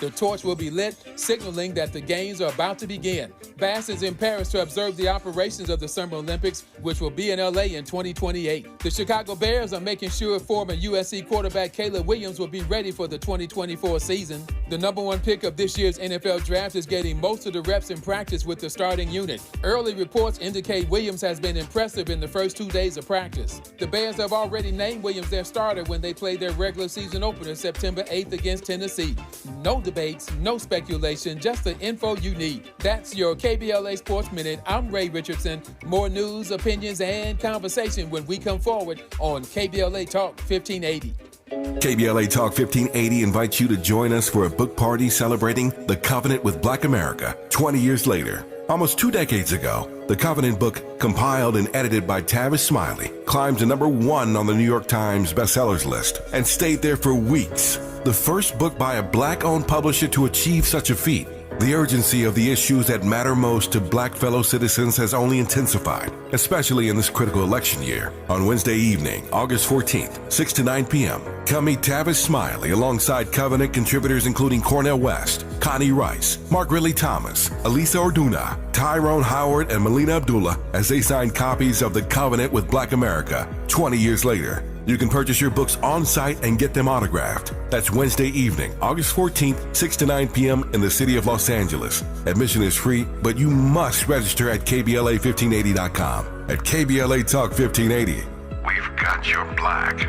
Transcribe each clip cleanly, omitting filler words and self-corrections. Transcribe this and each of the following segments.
The torch will be lit, signaling that the games are about to begin. Bass is in Paris to observe the operations of the Summer Olympics, which will be in LA in 2028. The Chicago Bears are making sure former USC quarterback Caleb Williams will be ready for the 2024 season. The number one pick of this year's NFL draft is getting most of the reps in practice with the starting unit. Early reports indicate Williams has been impressive in the first 2 days of practice. The Bears have already named Williams their starter when they played their regular season opener September 8th against Tennessee. No debates, no speculation, just the info you need. That's your KBLA Sports Minute. I'm Ray Richardson. More news, opinions, and conversation when we come forward on KBLA Talk 1580. KBLA Talk 1580 invites you to join us for a book party celebrating The Covenant with Black America 20 years later. Almost 2 decades ago, the Covenant book, compiled and edited by Tavis Smiley, climbed to number 1 on the New York Times bestsellers list and stayed there for weeks. The first book by a black-owned publisher to achieve such a feat. The urgency of the issues that matter most to black fellow citizens has only intensified, especially in this critical election year. On Wednesday evening, August 14th, 6 to 9 p.m., come meet Tavis Smiley alongside Covenant contributors including Cornel West, Connie Rice, Mark Ridley Thomas, Elisa Orduna, Tyrone Howard, and Melina Abdullah as they sign copies of The Covenant with Black America 20 years later. You can purchase your books on site and get them autographed. That's Wednesday evening, August 14th, 6 to 9 p.m. in the city of Los Angeles. Admission is free, but you must register at KBLA1580.com. At KBLA Talk 1580, we've got your black.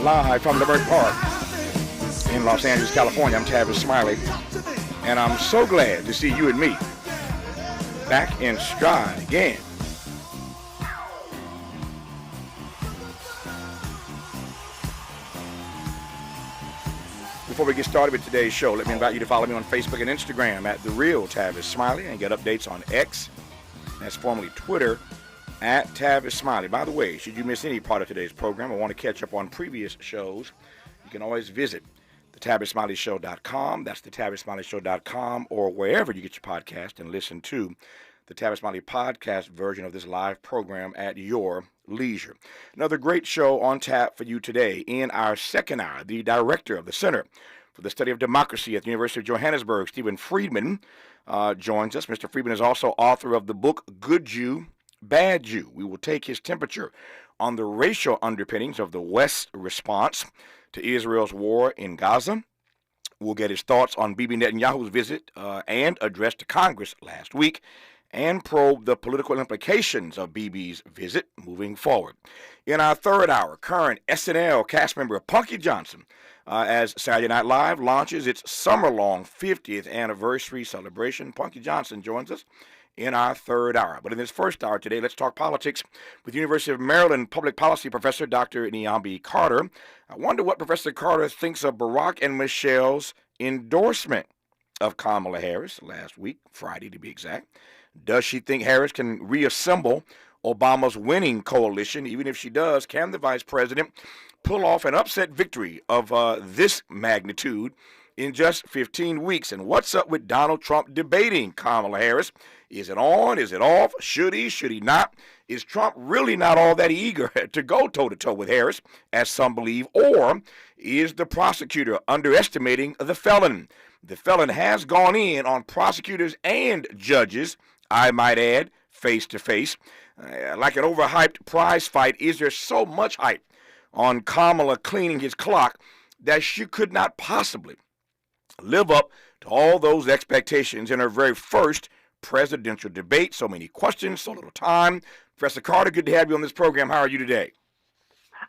Live from Levert Park in Los Angeles, California. I'm Tavis Smiley, and I'm so glad to see you and me back in stride again. Before we get started with today's show, let me invite you to follow me on Facebook and Instagram at The Real Tavis Smiley and get updates on X, that's formerly Twitter, at Tavis Smiley. By the way, should you miss any part of today's program or want to catch up on previous shows, you can always visit thetavissmileyshow.com. That's thetavissmileyshow.com, or wherever you get your podcast, and listen to the Tavis Smiley podcast version of this live program at your leisure. Another great show on tap for you today. In our second hour, the director of the Center for the Study of Democracy at the University of Johannesburg, Stephen Friedman, joins us. Mr. Friedman is also author of the book Good Jew, Bad Jew. We will take his temperature on the racial underpinnings of the West's response to Israel's war in Gaza. We'll get his thoughts on Bibi Netanyahu's visit and address to Congress last week, and probe the political implications of Bibi's visit moving forward. In our third hour, current SNL cast member Punky Johnson, as Saturday Night Live launches its summer-long 50th anniversary celebration. Punky Johnson joins us in our third hour. But in this first hour today, let's talk politics with University of Maryland public policy professor Dr. Nyambi Carter. I wonder what Professor Carter thinks of Barack and Michelle's endorsement of Kamala Harris last week, Friday to be exact. Does she think Harris can reassemble Obama's winning coalition? Even if she does, can the vice president pull off an upset victory of this magnitude in just 15 weeks? And what's up with Donald Trump debating Kamala Harris? Is it on? Is it off? Should he? Should he not? Is Trump really not all that eager to go toe-to-toe with Harris, as some believe? Or is the prosecutor underestimating the felon? The felon has gone in on prosecutors and judges, I might add, face-to-face. Like an overhyped prize fight, is there so much hype on Kamala cleaning his clock that she could not possibly live up to all those expectations in her very first presidential debate. So many questions, so little time. Professor Carter, good to have you on this program. How are you today?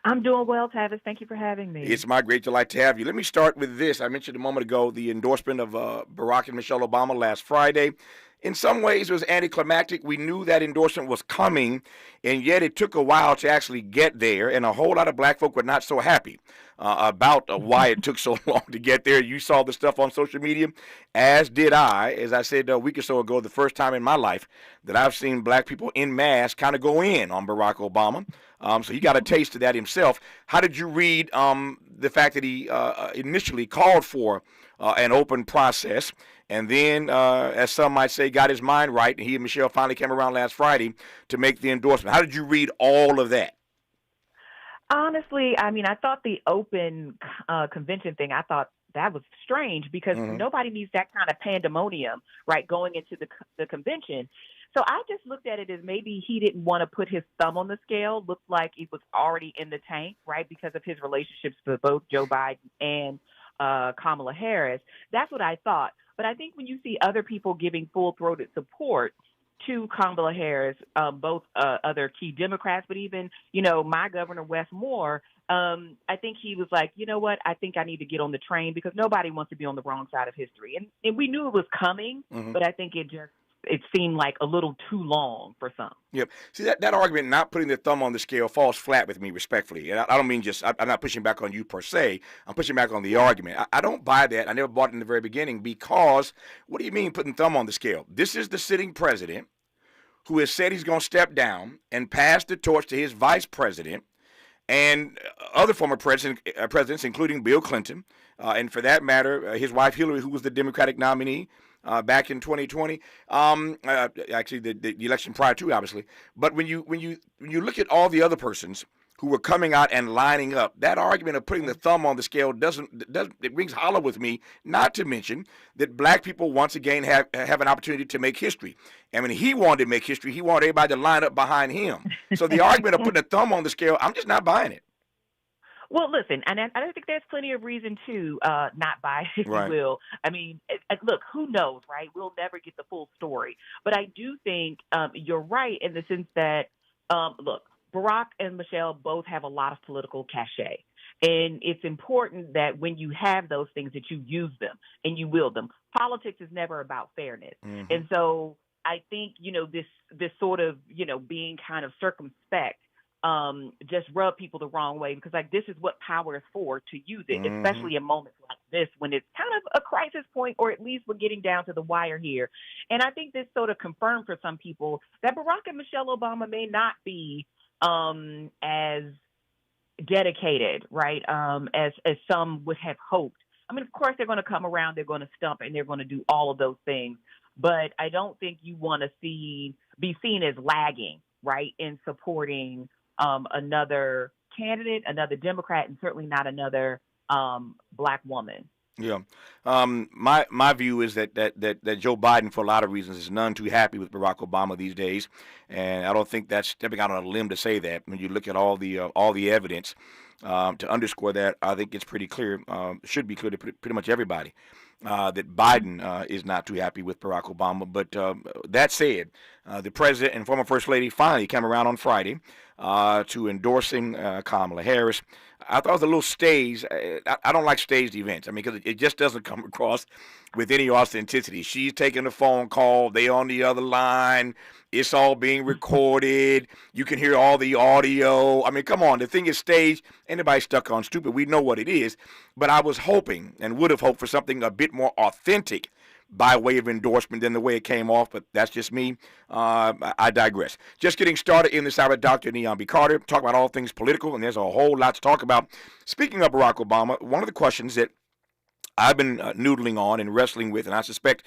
I'm doing well, Tavis. Thank you for having me. It's my great delight to have you. Let me start with this. I mentioned a moment ago the endorsement of Barack and Michelle Obama last Friday. In some ways, it was anticlimactic. We knew that endorsement was coming, and yet it took a while to actually get there, and a whole lot of black folk were not so happy about why it took so long to get there. You saw the stuff on social media, as did I. As I said a week or so ago, the first time in my life that I've seen black people en masse kind of go in on Barack Obama. So he got a taste of that himself. How did you read the fact that he initially called for an open process, and then, as some might say, got his mind right, and he and Michelle finally came around last Friday to make the endorsement? How did you read all of that? Honestly, I mean, I thought the open convention thing, I thought that was strange because nobody needs that kind of pandemonium, right, going into the convention. So I just looked at it as maybe he didn't want to put his thumb on the scale. Looked like it was already in the tank, right, because of his relationships with both Joe Biden and Kamala Harris. That's what I thought. But I think when you see other people giving full-throated support to Kamala Harris, both other key Democrats, but even, my governor, Wes Moore, I think he was like, you know what, I think I need to get on the train because nobody wants to be on the wrong side of history. And we knew it was coming, but I think it seemed like a little too long for some. Yep. See, that argument, not putting the thumb on the scale, falls flat with me, respectfully. And I don't mean I'm not pushing back on you per se. I'm pushing back on the argument. I don't buy that. I never bought it in the very beginning because what do you mean putting thumb on the scale? This is the sitting president who has said he's going to step down and pass the torch to his vice president and other former presidents, including Bill Clinton, and for that matter, his wife Hillary, who was the Democratic nominee back in 2020. Actually, the election prior to, obviously. But when you look at all the other persons who were coming out and lining up, that argument of putting the thumb on the scale it rings hollow with me. Not to mention that black people once again have an opportunity to make history. And when he wanted to make history, he wanted everybody to line up behind him. So the argument of putting a thumb on the scale, I'm just not buying it. Well, listen, and I think there's plenty of reason to not buy it, if you will. I mean, look, who knows, right? We'll never get the full story. But I do think you're right in the sense that, look, Barack and Michelle both have a lot of political cachet. And it's important that when you have those things that you use them and you wield them. Politics is never about fairness. And so I think, this sort of, being kind of circumspect just rub people the wrong way because this is what power is for, to use it, especially in moments like this when it's kind of a crisis point, or at least we're getting down to the wire here. And I think this sort of confirmed for some people that Barack and Michelle Obama may not be as dedicated, right, as some would have hoped. I mean, of course, they're going to come around, they're going to stump, and they're going to do all of those things. But I don't think you want to be seen as lagging, right, in supporting another candidate, another Democrat, and certainly not another black woman. Yeah. My view is that Joe Biden, for a lot of reasons, is none too happy with Barack Obama these days. And I don't think that's stepping out on a limb to say that. When you look at all the evidence to underscore that, I think it's pretty clear, should be clear to pretty much everybody, that Biden is not too happy with Barack Obama. But that said, the president and former first lady finally came around on Friday to endorsing Kamala Harris. I thought it was a little staged. I don't like staged events. I mean, because it just doesn't come across with any authenticity. She's taking a phone call. They on the other line. It's all being recorded. You can hear all the audio. I mean, come on. The thing is staged. Anybody stuck on stupid, we know what it is. But I was hoping and would have hoped for something a bit more authentic by way of endorsement than the way it came off, but that's just me. I digress. Just getting started in this hour, Dr. Neon B. Carter, talk about all things political, and there's a whole lot to talk about. Speaking of Barack Obama, one of the questions that I've been noodling on and wrestling with, and I suspect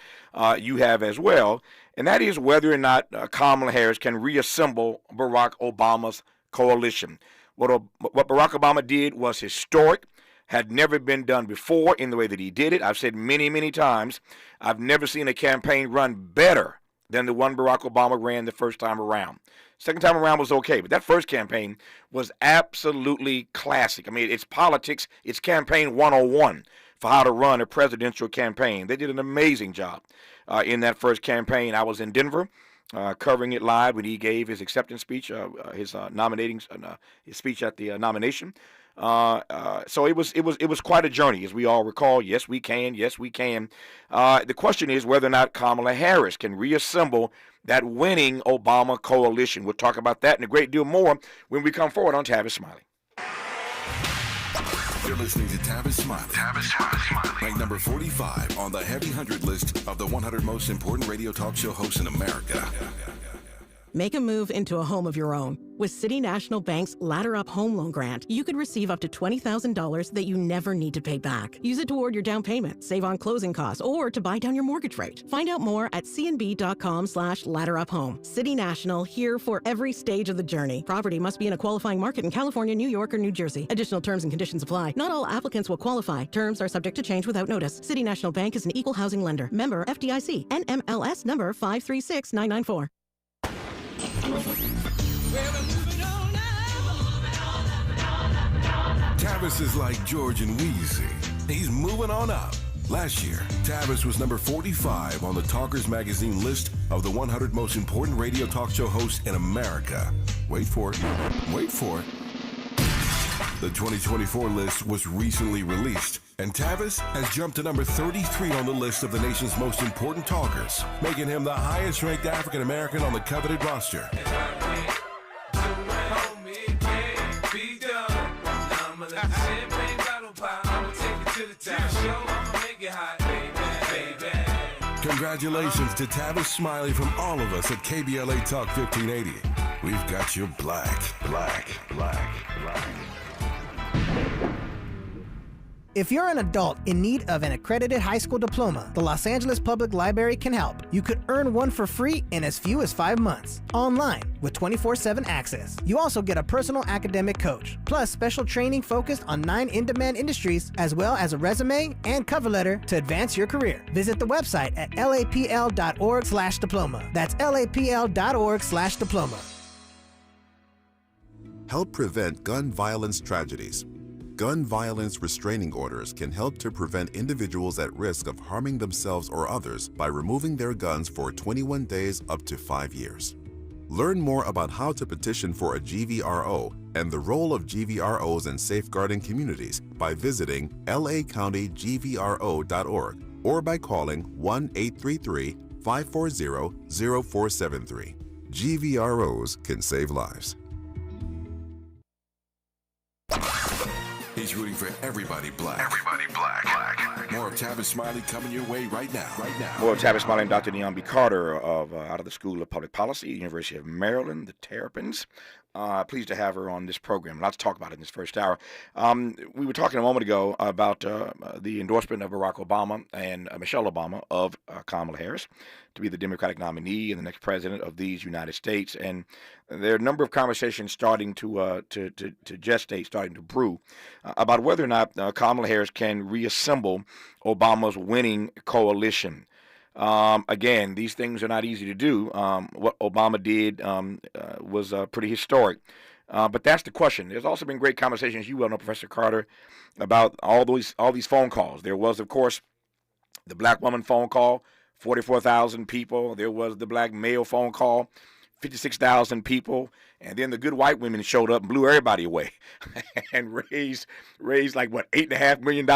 you have as well, and that is whether or not Kamala Harris can reassemble Barack Obama's coalition. What Barack Obama did was historic, had never been done before in the way that he did it. I've said many, many times, I've never seen a campaign run better than the one Barack Obama ran the first time around. Second time around was okay, but that first campaign was absolutely classic. I mean, it's politics, it's campaign 101 for how to run a presidential campaign. They did an amazing job in that first campaign. I was in Denver covering it live when he gave his acceptance speech, his speech at the nomination. So it was quite a journey, as we all recall. Yes, we can. Yes, we can. The question is whether or not Kamala Harris can reassemble that winning Obama coalition. We'll talk about that and a great deal more when we come forward on Tavis Smiley. You're listening to Tavis Smiley. Tavis Smiley. Ranked number 45 on the Heavy 100 list of the 100 most important radio talk show hosts in America. Make a move into a home of your own. With City National Bank's Ladder Up Home Loan Grant, you could receive up to $20,000 that you never need to pay back. Use it toward your down payment, save on closing costs, or to buy down your mortgage rate. Find out more at cnb.com/ladderuphome. City National, here for every stage of the journey. Property must be in a qualifying market in California, New York, or New Jersey. Additional terms and conditions apply. Not all applicants will qualify. Terms are subject to change without notice. City National Bank is an equal housing lender. Member FDIC. NMLS number 536994. Tavis is like George and Wheezy. He's moving on up. Last year, Tavis was number 45 on the Talkers Magazine list of the 100 most important radio talk show hosts in America. Wait for it. Wait for it. The 2024 list was recently released, and Tavis has jumped to number 33 on the list of the nation's most important talkers, making him the highest-ranked African-American on the coveted roster. Congratulations to Tavis Smiley from all of us at KBLA Talk 1580. We've got you black. If you're an adult in need of an accredited high school diploma, the Los Angeles Public Library can help. You could earn one for free in as few as 5 months, online with 24/7 access. You also get a personal academic coach, plus special training focused on 9 in-demand industries, as well as a resume and cover letter to advance your career. Visit the website at lapl.org/diploma. That's lapl.org/diploma. Help prevent gun violence tragedies. Gun violence restraining orders can help to prevent individuals at risk of harming themselves or others by removing their guns for 21 days up to 5 years. Learn more about how to petition for a GVRO and the role of GVROs in safeguarding communities by visiting lacountygvro.org or by calling 1-833-540-0473. GVROs can save lives. He's rooting for everybody black. More of Tavis Smiley coming your way right now. More of Tavis Smiley and Dr. Neon B. Carter out of the School of Public Policy, University of Maryland, the Terrapins. Pleased to have her on this program. Lots to talk about in this first hour. We were talking a moment ago about the endorsement of Barack Obama and Michelle Obama of Kamala Harris to be the Democratic nominee and the next president of these United States. And there are a number of conversations starting to gestate, starting to brew about whether or not Kamala Harris can reassemble Obama's winning coalition. Again, these things are not easy to do. What Obama did was pretty historic. But that's the question. There's also been great conversations, you well know, Professor Carter, about all these phone calls. There was, of course, the black woman phone call, 44,000 people. There was the black male phone call, 56,000 people. And then the good white women showed up and blew everybody away and raised like, what, $8.5 million?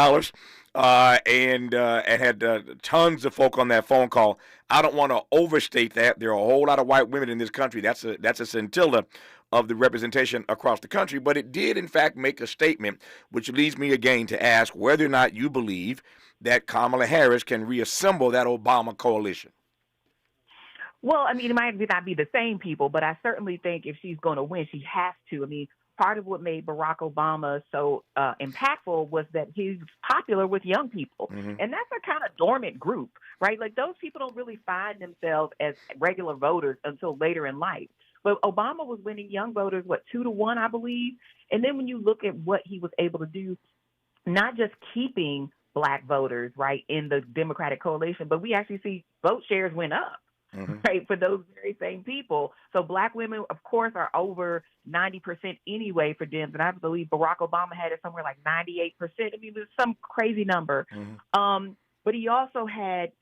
And had tons of folk on that phone call. I don't want to overstate that. There are a whole lot of white women in this country. That's a scintilla of the representation across the country. But it did, in fact, make a statement, which leads me again to ask whether or not you believe that Kamala Harris can reassemble that Obama coalition. Well, I mean, it might not be the same people, but I certainly think if she's going to win, she has to. I mean, part of what made Barack Obama so impactful was that he's popular with young people. Mm-hmm. And that's a kind of dormant group, right? Like those people don't really find themselves as regular voters until later in life. But Obama was winning young voters, 2-1, I believe. And then when you look at what he was able to do, not just keeping black voters, right, in the Democratic coalition, but we actually see vote shares went up. right, for those very same people. So black women, of course, are over 90% anyway for Dems. And I believe Barack Obama had it somewhere like 98%. I mean, it was some crazy number. But he also had,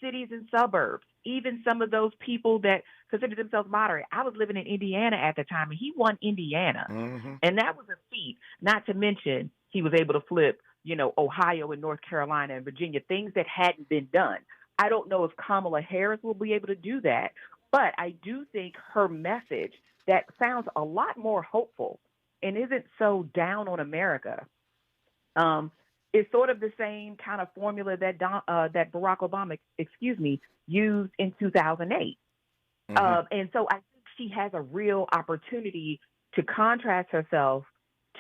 cities and suburbs, even some of those people that considered themselves moderate. I was living in Indiana at the time, and he won Indiana. And that was a feat, not to mention he was able to flip, Ohio and North Carolina and Virginia, things that hadn't been done. I don't know if Kamala Harris will be able to do that, but I do think her message that sounds a lot more hopeful and isn't so down on America is sort of the same kind of formula that that Barack Obama, used in 2008. And so I think she has a real opportunity to contrast herself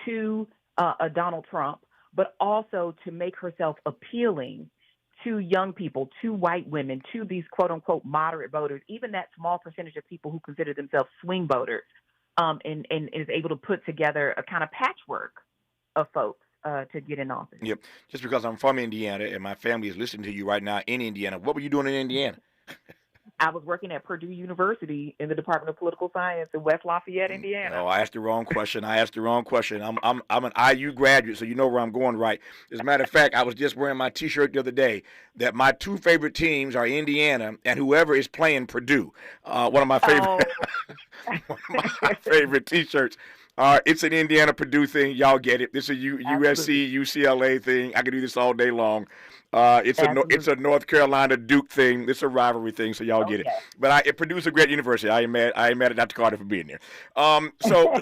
to a Donald Trump, but also to make herself appealing to young people, to white women, to these quote unquote moderate voters, even that small percentage of people who consider themselves swing voters, and is able to put together a kind of patchwork of folks to get in office. Yep. Just because I'm from Indiana and my family is listening to you right now in Indiana, what were you doing in Indiana? I was working at Purdue University in the Department of Political Science in West Lafayette, Indiana. Oh, I asked the wrong question. I'm an IU graduate, so you know where I'm going, right? As a matter of fact, I was just wearing my T-shirt the other day that my two favorite teams are Indiana and whoever is playing Purdue. One of my favorite, one of my favorite T-shirts. It's an Indiana Purdue thing. Y'all get it. This is a USC UCLA thing. I can do this all day long. It's a North Carolina Duke thing. It's a rivalry thing, so y'all get it. But it produced a great university. I ain't mad at Dr. Carter for being there. So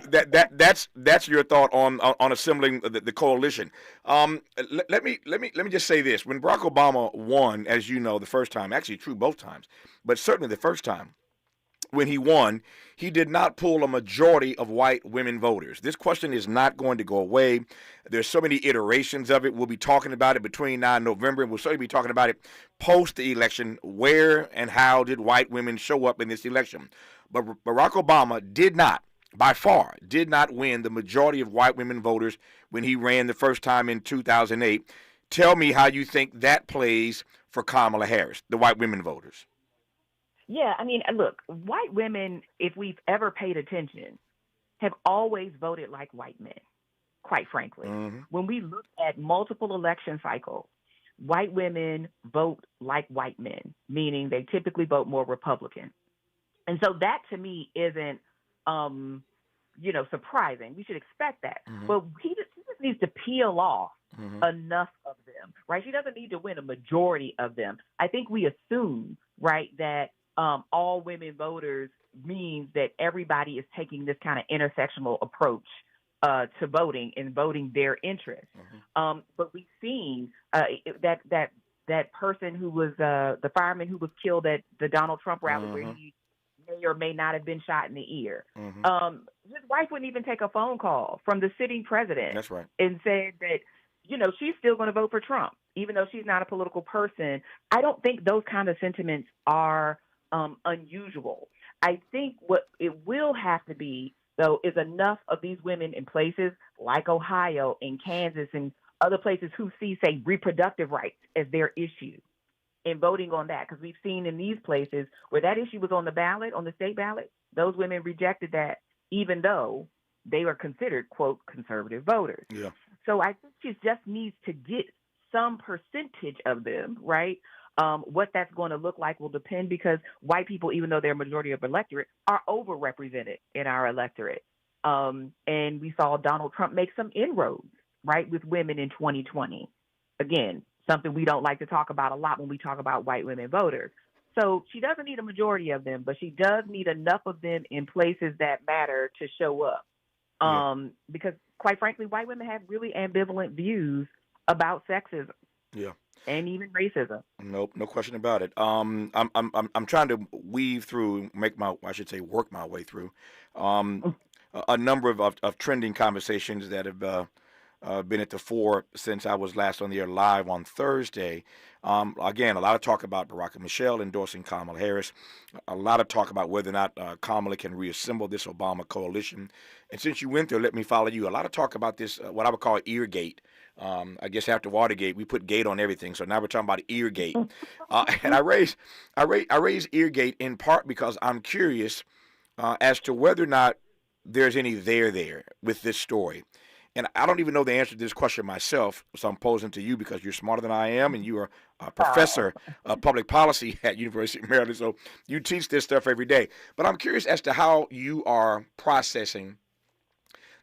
that's your thought on assembling the coalition. Let me just say this: when Barack Obama won, as you know, the first time, actually true both times, but certainly the first time. When he won, he did not pull a majority of white women voters. This question is not going to go away. There's so many iterations of it. We'll be talking about it between now and November, and we'll certainly be talking about it post the election. Where and how did white women show up in this election? But Barack Obama by far, did not win the majority of white women voters when he ran the first time in 2008. Tell me how you think that plays for Kamala Harris, the white women voters. Yeah, I mean, look, white women, if we've ever paid attention, have always voted like white men, quite frankly. When we look at multiple election cycles, white women vote like white men, meaning they typically vote more Republican. And so that, to me, isn't, surprising. We should expect that. But he just needs to peel off enough of them, right? She doesn't need to win a majority of them. I think we assume, right, that all women voters means that everybody is taking this kind of intersectional approach to voting and voting their interest. But we've seen that person who was the fireman who was killed at the Donald Trump rally where he may or may not have been shot in the ear. His wife wouldn't even take a phone call from the sitting president. That's right. And said that, she's still going to vote for Trump, even though she's not a political person. I don't think those kind of sentiments are unusual. I think what it will have to be, though, is enough of these women in places like Ohio and Kansas and other places who see, say, reproductive rights as their issue and voting on that. Because we've seen in these places where that issue was on the ballot, on the state ballot, those women rejected that even though they were considered, quote, conservative voters. Yeah. So I think she just needs to get some percentage of them, right? What that's going to look like will depend because white people, even though they're a majority of electorate, are overrepresented in our electorate. And we saw Donald Trump make some inroads, right, with women in 2020. Again, something we don't like to talk about a lot when we talk about white women voters. So she doesn't need a majority of them, but she does need enough of them in places that matter to show up. Because, quite frankly, white women have really ambivalent views about sexism. Yeah. And even racism. Nope, no question about it. I'm trying to weave through, work my way through a number of trending conversations that have been at the fore since I was last on the air live on Thursday. Again, a lot of talk about Barack and Michelle endorsing Kamala Harris. A lot of talk about whether or not Kamala can reassemble this Obama coalition. And since you went there, let me follow you. A lot of talk about this, what I would call Eargate, I guess after Watergate, we put gate on everything. So now we're talking about Eargate. And I raise Eargate in part because I'm curious as to whether or not there's any there with this story. And I don't even know the answer to this question myself, so I'm posing to you because you're smarter than I am, and you are a professor of public policy at University of Maryland, so you teach this stuff every day. But I'm curious as to how you are processing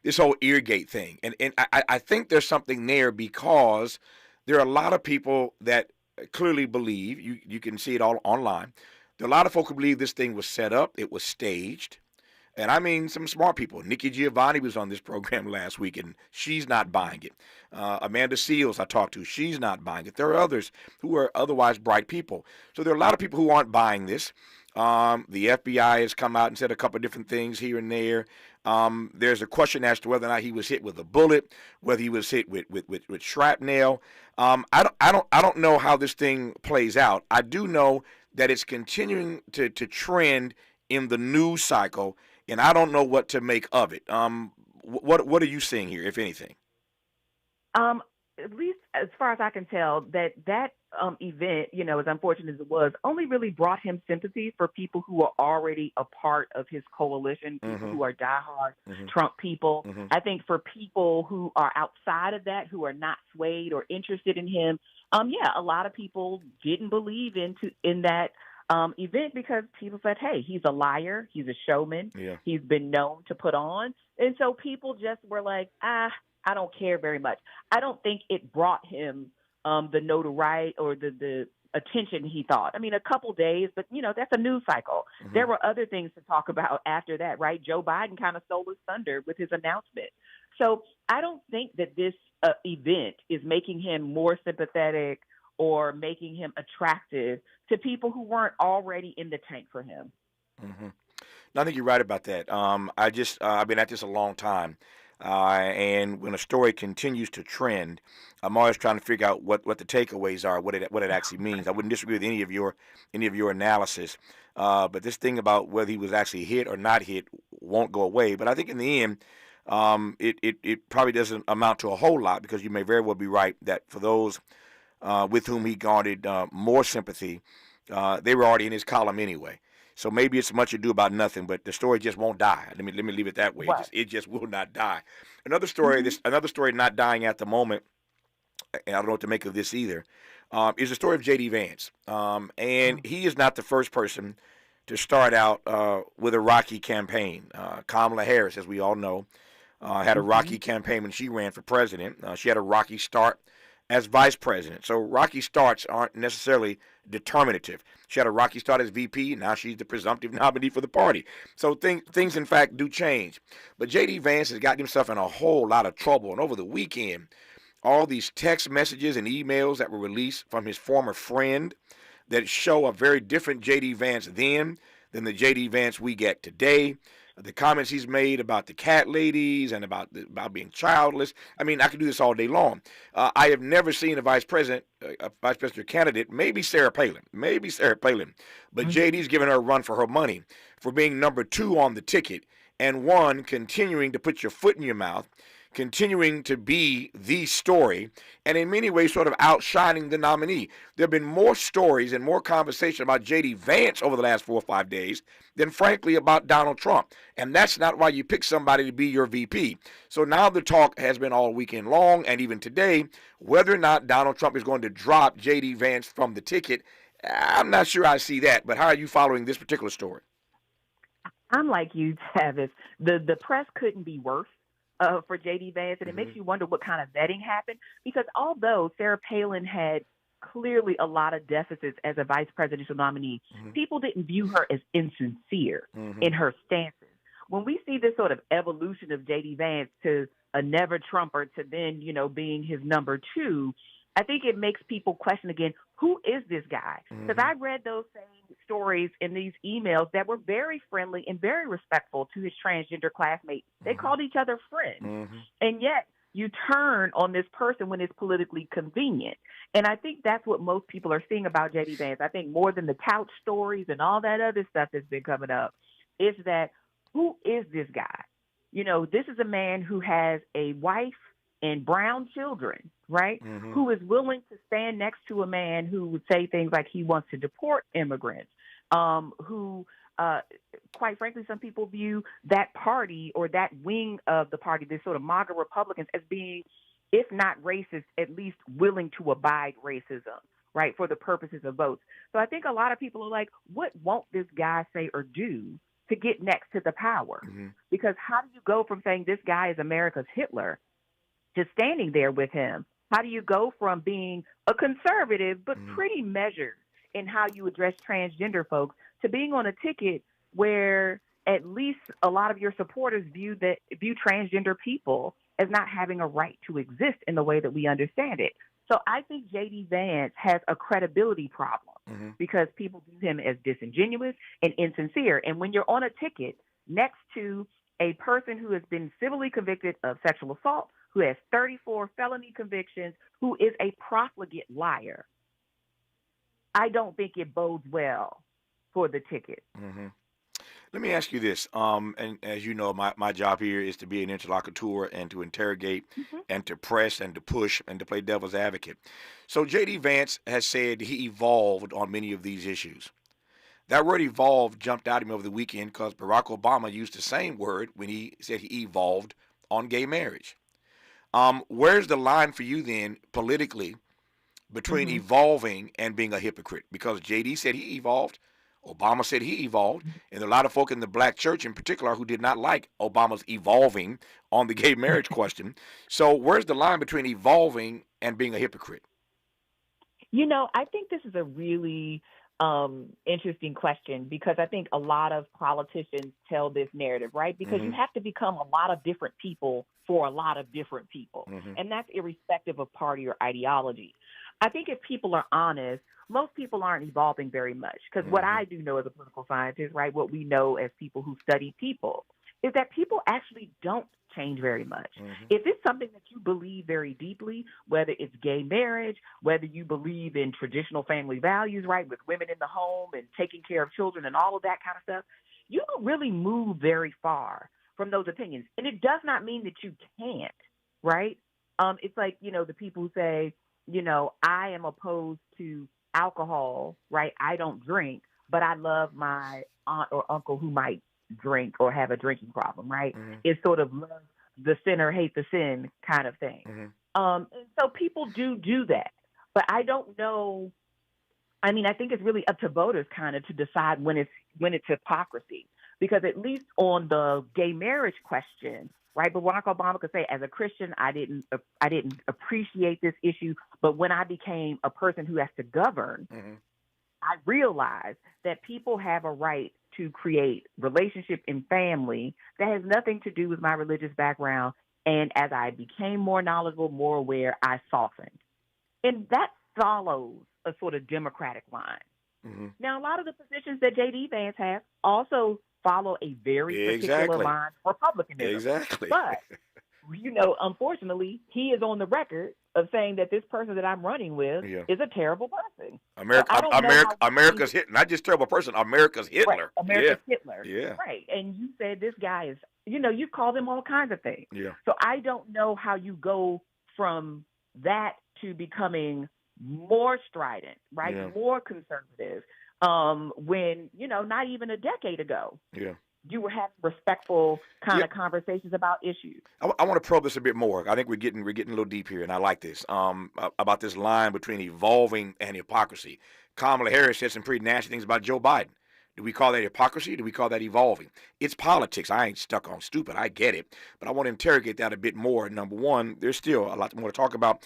this whole Eargate thing. And I think there's something there because there are a lot of people that clearly believe, you can see it all online, there are a lot of folk who believe this thing was set up, it was staged. And I mean some smart people. Nikki Giovanni was on this program last week, and she's not buying it. Amanda Seals I talked to, she's not buying it. There are others who are otherwise bright people. So there are a lot of people who aren't buying this. The FBI has come out and said a couple of different things here and there. There's a question as to whether or not he was hit with a bullet, whether he was hit with shrapnel. I don't know how this thing plays out. I do know that it's continuing to trend in the news cycle, and I don't know what to make of it. What are you seeing here, if anything? At least as far as I can tell, that event, as unfortunate as it was, only really brought him sympathy for people who are already a part of his coalition, people who are diehard Trump people. I think for people who are outside of that, who are not swayed or interested in him, a lot of people didn't believe in that event because people said, hey, he's a liar, he's a showman, he's been known to put on. And so people just were like, I don't care very much. I don't think it brought him the notoriety or the attention he thought. I mean, a couple days, but, that's a news cycle. There were other things to talk about after that, right? Joe Biden kind of stole his thunder with his announcement. So I don't think that this event is making him more sympathetic or making him attractive to people who weren't already in the tank for him. No, I think you're right about that. I've been at this a long time. And when a story continues to trend, I'm always trying to figure out what the takeaways are, what it actually means. I wouldn't disagree with any of your analysis, but this thing about whether he was actually hit or not hit won't go away. But I think in the end, it probably doesn't amount to a whole lot because you may very well be right that for those with whom he garnered more sympathy, they were already in his column anyway. So maybe it's much ado about nothing, but the story just won't die. Let me leave it that way. Right. It just will not die. Another story, another story not dying at the moment, and I don't know what to make of this either, is the story of J.D. Vance. And he is not the first person to start out with a rocky campaign. Kamala Harris, as we all know, had a rocky campaign when she ran for president. She had a rocky start as vice president. So rocky starts aren't necessarily determinative. She had a rocky start as VP, and now she's the presumptive nominee for the party. So things in fact, do change. But J.D. Vance has gotten himself in a whole lot of trouble. And over the weekend, all these text messages and emails that were released from his former friend that show a very different J.D. Vance then than the J.D. Vance we get today. The comments he's made about the cat ladies and about being childless. I mean, I could do this all day long. I have never seen a vice president candidate, maybe Sarah Palin, but JD's giving her a run for her money for being number 2 on the ticket and one, continuing to put your foot in your mouth, continuing to be the story, and in many ways sort of outshining the nominee. There have been more stories and more conversation about J.D. Vance over the last 4 or 5 days than, frankly, about Donald Trump. And that's not why you pick somebody to be your VP. So now the talk has been all weekend long, and even today, whether or not Donald Trump is going to drop J.D. Vance from the ticket. I'm not sure I see that, but how are you following this particular story? I'm like you, Tavis. The press couldn't be worse for J.D. Vance, and it makes you wonder what kind of vetting happened, because although Sarah Palin had clearly a lot of deficits as a vice presidential nominee, people didn't view her as insincere in her stances. When we see this sort of evolution of J.D. Vance to a never Trumper to then, being his number 2, I think it makes people question again, who is this guy? Because I read those same stories in these emails that were very friendly and very respectful to his transgender classmates. They called each other friends. And yet you turn on this person when it's politically convenient. And I think that's what most people are seeing about J.D. Vance. I think more than the couch stories and all that other stuff that's been coming up is that, who is this guy? This is a man who has a wife and brown children, right? Mm-hmm. Who is willing to stand next to a man who would say things like he wants to deport immigrants, who, quite frankly, some people view that party or that wing of the party, this sort of MAGA Republicans, as being, if not racist, at least willing to abide racism, right, for the purposes of votes. So I think a lot of people are like, what won't this guy say or do to get next to the power? Mm-hmm. Because how do you go from saying this guy is America's Hitler to standing there with him? How do you go from being a conservative but pretty measured in how you address transgender folks to being on a ticket where at least a lot of your supporters view transgender people as not having a right to exist in the way that we understand it? So I think J.D. Vance has a credibility problem because people view him as disingenuous and insincere. And when you're on a ticket next to a person who has been civilly convicted of sexual assault, who has 34 felony convictions, who is a profligate liar, I don't think it bodes well for the ticket. Mm-hmm. Let me ask you this, and as you know, my job here is to be an interlocutor and to interrogate and to press and to push and to play devil's advocate. So J.D. Vance has said he evolved on many of these issues. That word evolved jumped out at me over the weekend because Barack Obama used the same word when he said he evolved on gay marriage. Where's the line for you then politically between evolving and being a hypocrite? Because J.D. said he evolved. Obama said he evolved, and there are a lot of folk in the black church in particular who did not like Obama's evolving on the gay marriage question. So where's the line between evolving and being a hypocrite? You know, I think this is a really interesting question because I think a lot of politicians tell this narrative, right? Because you have to become a lot of different people for a lot of different people, and that's irrespective of party or ideology. I think if people are honest, most people aren't evolving very much because what I do know as a political scientist, right, what we know as people who study people is that people actually don't change very much. If it's something that you believe very deeply, whether it's gay marriage, whether you believe in traditional family values, right, with women in the home and taking care of children and all of that kind of stuff, you don't really move very far from those opinions. And it does not mean that you can't, right? It's like, you know, the people who say, you know, I am opposed to alcohol, right? I don't drink, but I love my aunt or uncle who might drink or have a drinking problem, right? It's sort of love the sinner, hate the sin kind of thing. And so people do that. But I don't know. I mean, I think it's really up to voters kind of to decide when it's hypocrisy. Because at least on the gay marriage question, right, Barack Obama could say, as a Christian, I didn't appreciate this issue, but when I became a person who has to govern, I realized that people have a right to create relationship and family that has nothing to do with my religious background. And as I became more knowledgeable, more aware, I softened. And that follows a sort of democratic line. Now, a lot of the positions that J.D. Vance has also follow a very particular line of Republicanism. Exactly. But, you know, unfortunately, he is on the record of saying that this person that I'm running with is a terrible person. America's Hitler. Not just terrible person, America's Hitler. Right. America's Hitler. Yeah. Right. And you said this guy is, you know, you called him all kinds of things. Yeah. So I don't know how you go from that to becoming more strident, right? Yeah. More conservative. When, you know, not even a decade ago, you were having respectful kind of conversations about issues. I want to probe this a bit more. I think we're getting a little deep here, and I like this, about this line between evolving and hypocrisy. Kamala Harris said some pretty nasty things about Joe Biden. Do we call that hypocrisy? Do we call that evolving? It's politics. I ain't stuck on stupid. I get it. But I want to interrogate that a bit more. Number one, there's still a lot more to talk about.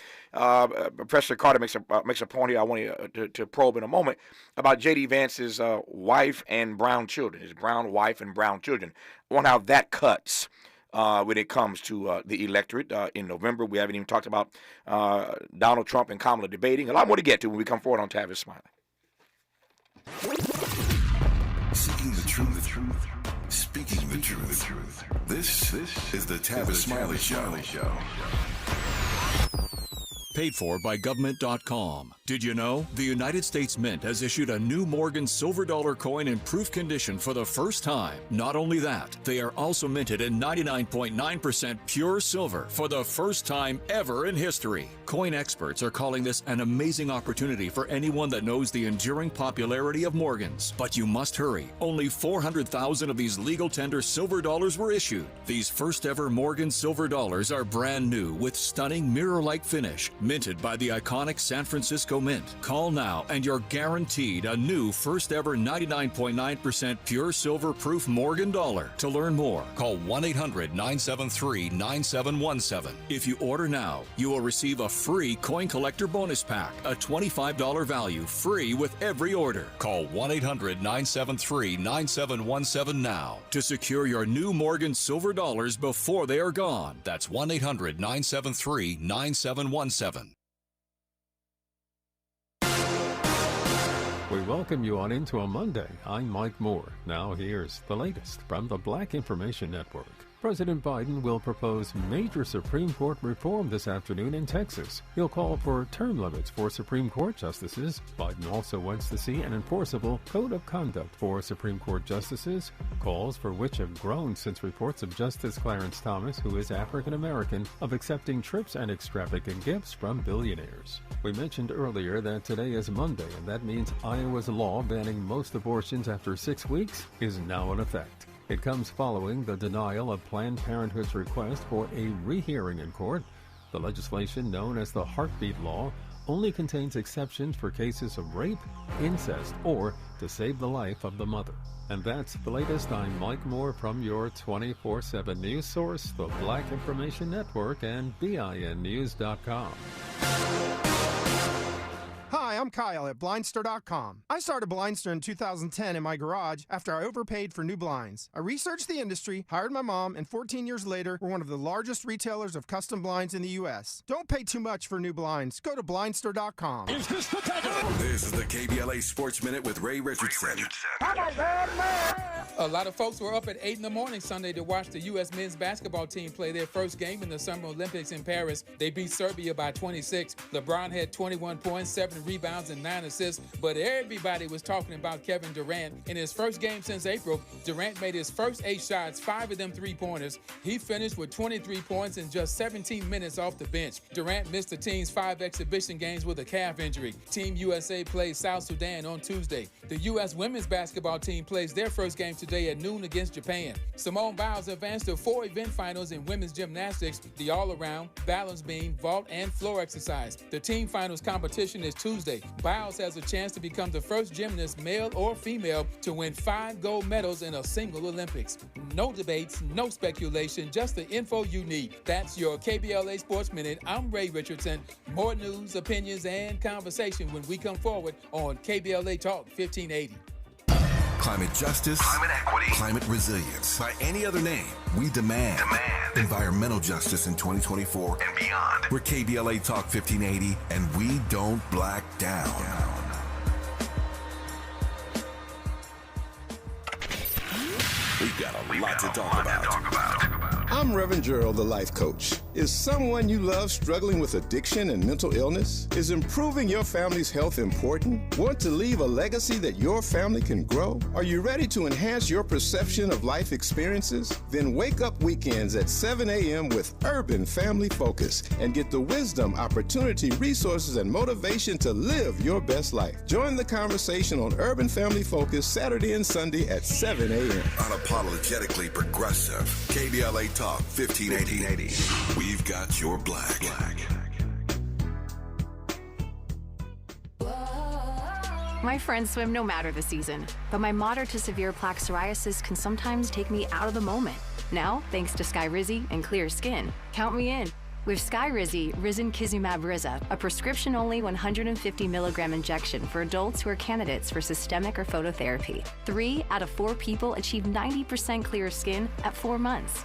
Professor Carter makes a point here I want to probe in a moment about J.D. Vance's wife and brown children, his brown wife and brown children. I wonder how that cuts when it comes to the electorate in November. We haven't even talked about Donald Trump and Kamala debating. A lot more to get to when we come forward on Tavis Smiley. Seeking the truth, speaking the truth. This is the Tavis Smiley Show. paid for by government.com. Did you know the United States Mint has issued a new Morgan silver dollar coin in proof condition for the first time? Not only that, they are also minted in 99.9% pure silver for the first time ever in history. Coin experts are calling this an amazing opportunity for anyone that knows the enduring popularity of Morgans. But you must hurry. Only 400,000 of these legal tender silver dollars were issued. These first ever Morgan silver dollars are brand new with stunning mirror-like finish, minted by the iconic San Francisco Mint. Call now and you're guaranteed a new first ever 99.9% pure silver proof Morgan dollar. To learn more, call 1-800-973-9717. If you order now, you will receive a free coin collector bonus pack, a $25 value, free with every order. Call 1-800-973-9717 now to secure your new Morgan silver dollars before they are gone. That's 1-800-973-9717. We welcome you on into a Monday. I'm Mike Moore. Now here's the latest from the Black Information Network. President Biden will propose major Supreme Court reform this afternoon in Texas. He'll call for term limits for Supreme Court justices. Biden also wants to see an enforceable code of conduct for Supreme Court justices, calls for which have grown since reports of Justice Clarence Thomas, who is African American, of accepting trips and extravagant gifts from billionaires. We mentioned earlier that today is Monday, and that means Iowa's law banning most abortions after 6 weeks is now in effect. It comes following the denial of Planned Parenthood's request for a rehearing in court. The legislation, known as the Heartbeat Law, only contains exceptions for cases of rape, incest, or to save the life of the mother. And that's the latest. I'm Mike Moore from your 24/7 news source, the Black Information Network, and BINnews.com. Hi, I'm Kyle at Blindster.com. I started Blindster in 2010 in my garage after I overpaid for new blinds. I researched the industry, hired my mom, and 14 years later, we're one of the largest retailers of custom blinds in the U.S. Don't pay too much for new blinds. Go to Blindster.com. Is this the This is the KBLA Sports Minute with Ray Richardson. A lot of folks were up at 8 in the morning Sunday to watch the U.S. men's basketball team play their first game in the Summer Olympics in Paris. They beat Serbia by 26. LeBron had 21 points, 7 rebounds, and 9 assists. But everybody was talking about Kevin Durant. In his first game since April, Durant made his first 8 shots, 5 of them three-pointers. He finished with 23 points in just 17 minutes off the bench. Durant missed the team's 5 exhibition games with a calf injury. Team USA plays South Sudan on Tuesday. The U.S. women's basketball team plays their first game today at noon against Japan. Simone Biles advanced to 4 event finals in women's gymnastics, the all-around, balance beam, vault, and floor exercise. The team finals competition is Tuesday. Biles has a chance to become the first gymnast, male or female, to win 5 gold medals in a single Olympics. No debates, no speculation, just the info you need. That's your KBLA Sports Minute. I'm Ray Richardson. More news, opinions, and conversation when we come forward on KBLA Talk 1580. Climate justice, climate equity, climate resilience. By any other name, we demand environmental justice in 2024 and beyond. We're KBLA Talk 1580, and we don't black down. We've got a lot to talk about. I'm Reverend Gerald, the life coach. Is someone you love struggling with addiction and mental illness? Is improving your family's health important? Want to leave a legacy that your family can grow? Are you ready to enhance your perception of life experiences? Then wake up weekends at 7 a.m. with Urban Family Focus and get the wisdom, opportunity, resources, and motivation to live your best life. Join the conversation on Urban Family Focus Saturday and Sunday at 7 a.m. Unapologetically progressive. KBLA Talk 1580. We've got your black. My friends swim no matter the season, but my moderate to severe plaque psoriasis can sometimes take me out of the moment. Now, thanks to Skyrizi and clear skin, count me in. With Skyrizi, Risankizumab Riza, a prescription-only 150 milligram injection for adults who are candidates for systemic or phototherapy. 3 out of 4 people achieve 90% clear skin at 4 months.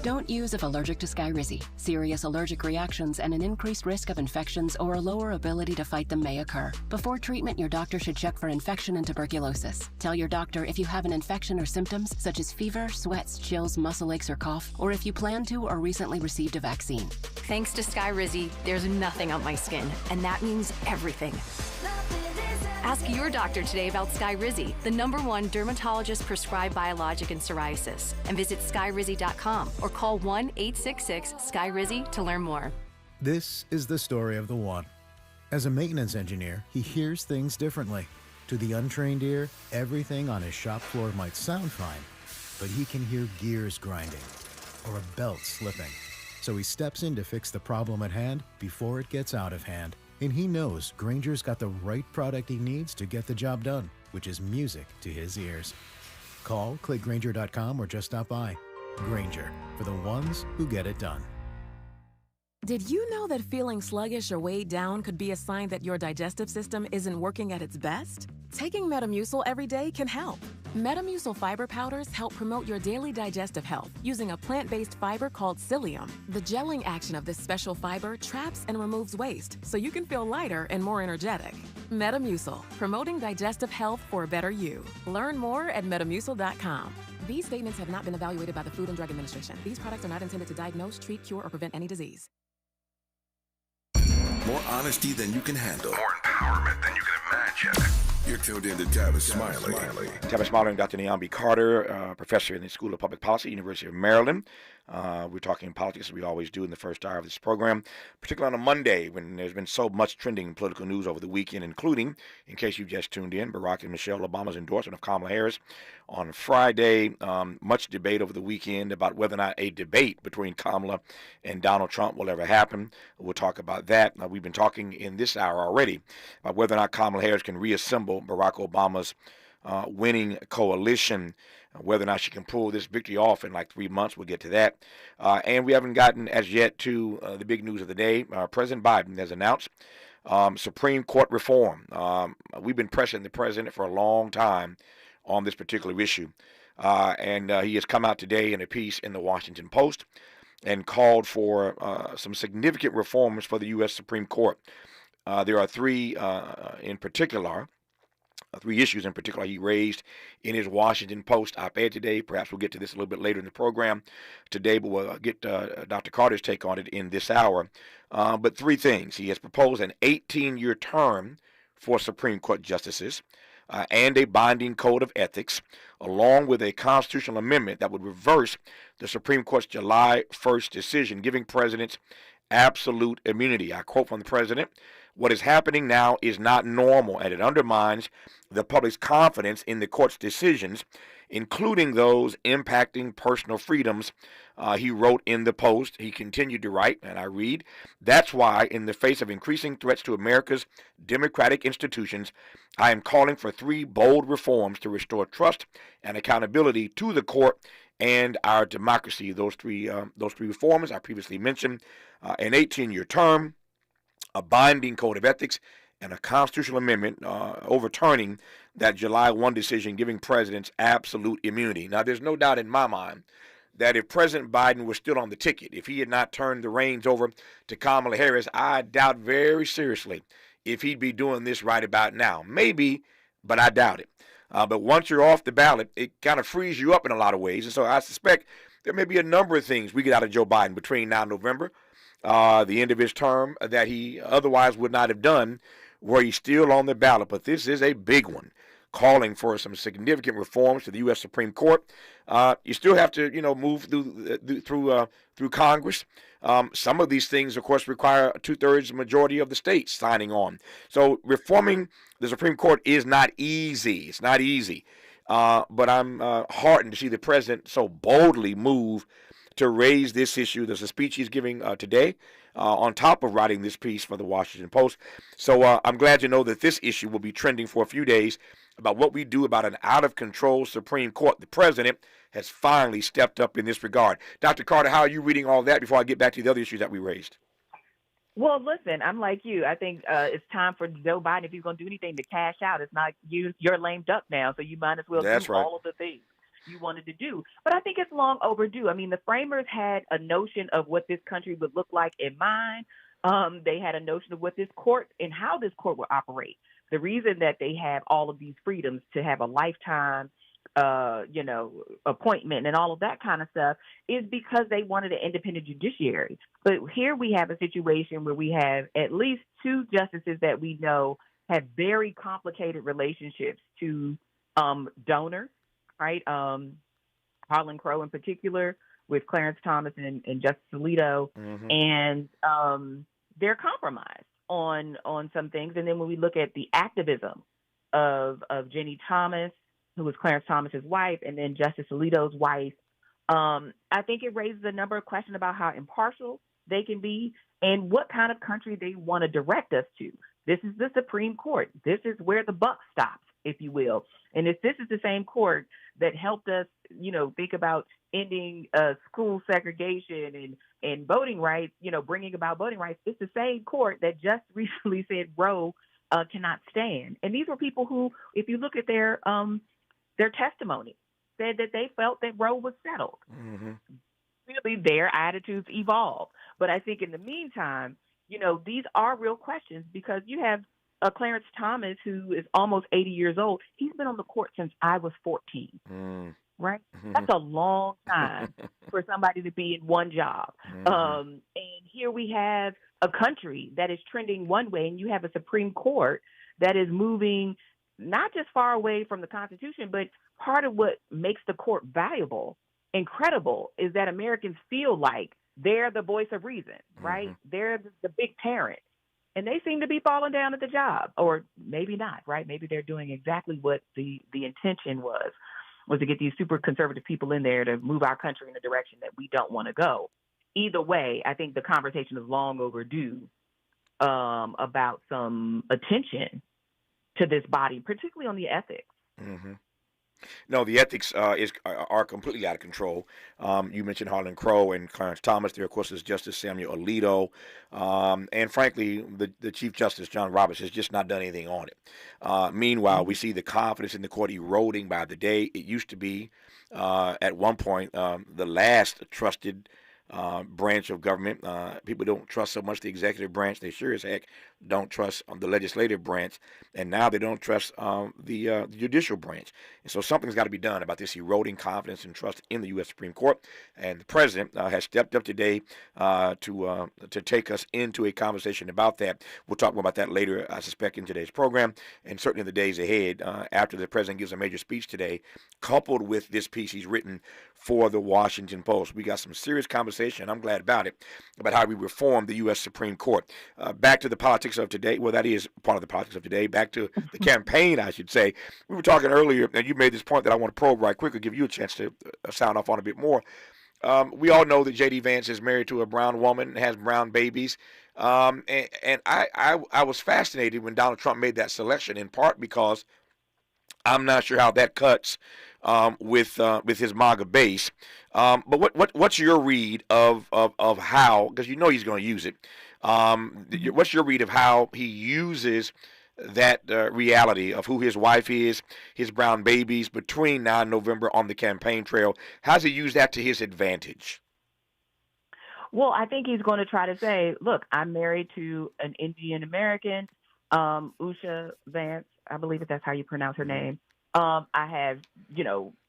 Don't use if allergic to Skyrizi. Serious allergic reactions and an increased risk of infections or a lower ability to fight them may occur. Before treatment, your doctor should check for infection and tuberculosis. Tell your doctor if you have an infection or symptoms such as fever, sweats, chills, muscle aches, or cough, or if you plan to or recently received a vaccine. Thanks to Skyrizi, there's nothing on my skin, and that means everything. Ask your doctor today about Skyrizi, the #1 dermatologist-prescribed biologic in psoriasis, and visit skyrizi.com or call 1-866-SKYRIZI to learn more. This is the story of the one. As a maintenance engineer, he hears things differently. To the untrained ear, everything on his shop floor might sound fine, but he can hear gears grinding or a belt slipping. So he steps in to fix the problem at hand before it gets out of hand. And he knows Grainger's got the right product he needs to get the job done, which is music to his ears. Call, click Grainger.com, or just stop by. Grainger, for the ones who get it done. Did you know that feeling sluggish or weighed down could be a sign that your digestive system isn't working at its best? Taking Metamucil every day can help. Metamucil fiber powders help promote your daily digestive health using a plant-based fiber called psyllium. The gelling action of this special fiber traps and removes waste so you can feel lighter and more energetic. Metamucil, promoting digestive health for a better you. Learn more at metamucil.com. These statements have not been evaluated by the Food and Drug Administration. These products are not intended to diagnose, treat, cure, or prevent any disease. More honesty than you can handle. More empowerment than you can imagine. You're tuned in to Tavis Smiley. Tavis Smiley and Dr. Niambi Carter, professor in the School of Public Policy, University of Maryland. We're talking politics, as we always do in the first hour of this program, particularly on a Monday when there's been so much trending political news over the weekend, including, in case you just tuned in, Barack and Michelle Obama's endorsement of Kamala Harris on Friday. Much debate over the weekend about whether or not a debate between Kamala and Donald Trump will ever happen. We'll talk about that. We've been talking in this hour already about whether or not Kamala Harris can reassemble Barack Obama's winning coalition, whether or not she can pull this victory off in like 3 months. We'll get to that. And we haven't gotten as yet to the big news of the day. President Biden has announced Supreme Court reform. We've been pressing the president for a long time on this particular issue. And he has come out today in a piece in the Washington Post and called for some significant reforms for the U.S. Supreme Court. There are three issues in particular he raised in his Washington Post op-ed today. Perhaps we'll get to this a little bit later in the program today, but we'll get Dr. Carter's take on it in this hour. But three things. He has proposed an 18-year term for Supreme Court justices and a binding code of ethics, along with a constitutional amendment that would reverse the Supreme Court's July 1st decision giving presidents absolute immunity. I quote from the president, "What is happening now is not normal, and it undermines the public's confidence in the court's decisions, including those impacting personal freedoms," he wrote in the Post. He continued to write, and I read, "That's why, in the face of increasing threats to America's democratic institutions, I am calling for three bold reforms to restore trust and accountability to the court and our democracy." Those three reforms I previously mentioned: an 18-year term, a binding code of ethics, and a constitutional amendment overturning that July 1 decision giving presidents absolute immunity. Now, there's no doubt in my mind that if President Biden was still on the ticket, if he had not turned the reins over to Kamala Harris, I doubt very seriously if he'd be doing this right about now. Maybe, but I doubt it. But once you're off the ballot, it kind of frees you up in a lot of ways. And so I suspect there may be a number of things we get out of Joe Biden between now and November, the end of his term, that he otherwise would not have done were he still on the ballot. But this is a big one, calling for some significant reforms to the U.S. Supreme Court. You still have to, move through Congress. Some of these things, of course, require a 2/3 majority of the states signing on. So reforming the Supreme Court is not easy. It's not easy. But I'm heartened to see the president so boldly move to raise this issue. There's a speech he's giving today on top of writing this piece for the Washington Post. So I'm glad to know that this issue will be trending for a few days about what we do about an out-of-control Supreme Court. The president has finally stepped up in this regard. Dr. Carter, how are you reading all that before I get back to the other issues that we raised? Well, listen, I'm like you. I think it's time for Joe Biden, if he's going to do anything, to cash out. It's not you're lame duck now, so you might as well do all of the things. you wanted to do. But I think it's long overdue. I mean, the framers had a notion of what this country would look like in mind. They had a notion of what this court and how this court would operate. The reason that they have all of these freedoms to have a lifetime, appointment and all of that kind of stuff is because they wanted an independent judiciary. But here we have a situation where we have at least two justices that we know have very complicated relationships to donors, right? Harlan Crow in particular with Clarence Thomas and Justice Alito. Mm-hmm. And they're compromised on some things. And then when we look at the activism of Jenny Thomas, who was Clarence Thomas's wife, and then Justice Alito's wife, I think it raises a number of questions about how impartial they can be and what kind of country they want to direct us to. This is the Supreme Court. This is where the buck stops, if you will. And if this is the same court that helped us, think about ending school segregation and voting rights, bringing about voting rights, it's the same court that just recently said Roe cannot stand. And these were people who, if you look at their testimony, said that they felt that Roe was settled. Mm-hmm. Really, their attitudes evolve. But I think in the meantime, these are real questions because you have Clarence Thomas, who is almost 80 years old. He's been on the court since I was 14, right? Mm-hmm. That's a long time for somebody to be in one job. Mm-hmm. And here we have a country that is trending one way, and you have a Supreme Court that is moving not just far away from the Constitution, but part of what makes the court valuable and credible is that Americans feel like they're the voice of reason, right? Mm-hmm. They're the big parent. And they seem to be falling down at the job, or maybe not, right? Maybe they're doing exactly what the intention was to get these super conservative people in there to move our country in a direction that we don't want to go. Either way, I think the conversation is long overdue about some attention to this body, particularly on the ethics. Mm-hmm. No, the ethics are completely out of control. You mentioned Harlan Crow and Clarence Thomas. There, of course, is Justice Samuel Alito. And frankly, the Chief Justice, John Roberts, has just not done anything on it. Meanwhile, we see the confidence in the court eroding by the day. It used to be, at one point, the last trusted branch of government. People don't trust so much the executive branch. They sure as heck don't trust the legislative branch. And now they don't trust the judicial branch. And so something's got to be done about this eroding confidence and trust in the U.S. Supreme Court. And the president has stepped up today to take us into a conversation about that. We'll talk more about that later, I suspect, in today's program, and certainly in the days ahead after the president gives a major speech today, coupled with this piece he's written for the Washington Post. We got some serious conversation, I'm glad about it, about how we reform the U.S. Supreme Court. Back to the politics of today. Well, that is part of the politics of today. Back to the campaign, I should say. We were talking earlier, and you made this point that I want to probe right quickly, give you a chance to sound off on a bit more. We all know that J.D. Vance is married to a brown woman and has brown babies. And I was fascinated when Donald Trump made that selection, in part because I'm not sure how that cuts with his MAGA base. But what's your read of how, because you know he's going to use it, what's your read of how he uses that reality of who his wife is, his brown babies, between now and November on the campaign trail? How's he use that to his advantage? Well, I think he's going to try to say, look, I'm married to an Indian American, Usha Vance, I believe that's how you pronounce her name. I have,